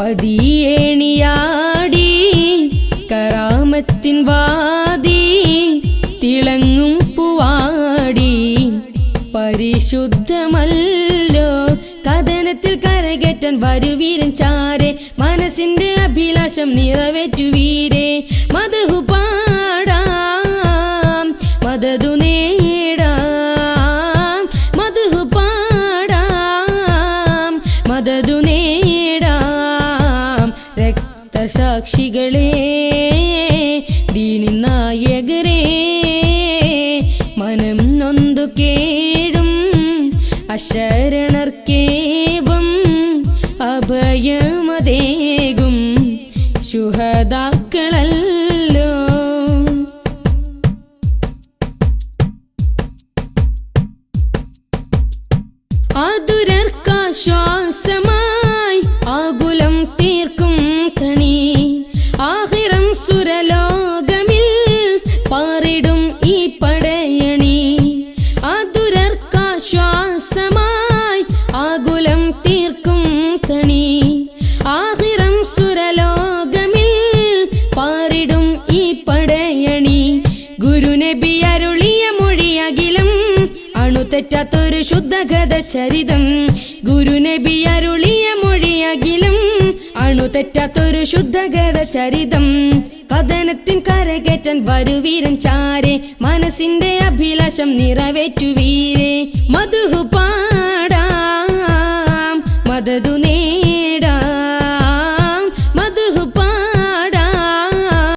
പതിയേണിയാടി കറാമത്തിൻ വാതി തിളങ്ങും പൂവാടി പരിശുദ്ധമല്ലോ കഥനത്തിൽ കരകയറ്റാൻ വരുവീരൻ ചാരെ മനസ്സിന്റെ അഭിലാഷം നിറവേറ്റുവീരേ മദഹു പാടാം മദദു നേടാം മദഹു പാടാം മദദു നേടാം രക്തസാക്ഷികളെ ദീനിൻ നായകരേ മനം നൊന്തു കേഴും അശരണർക്കേവം അഭയമതേകും ശുഹദാക്കളല്ലോ ആതുരർക്കാശ്വാസമായി ആകുലം തീർക്കും കണി ആഹിറം സുരലോകമിൽ പാറിടും ഈ പടയണി ആതുരർക്കാശ്വാസമായി ആകുലം തീർക്കും കണി ആഹിറം സുരലോകമിൽ പാറിടും ഈ പടയണി ഗുരുനബി അരുളിയ മൊഴിയകിലും അണുതെറ്റാത്തൊരു ശുദ്ധഗത ചരിതം ഗുരുനബി അരുളിയ മൊഴിയകിലും അണുതെറ്റാത്തൊരു ശുദ്ധഗത ചരിതം കഥനത്തിൻ കരകയറ്റാൻ വരുവീരൻ ചാരെ മനസ്സിന്റെ അഭിലാഷം നിറവേറ്റുവീരേ മദഹു പാടാം മദദു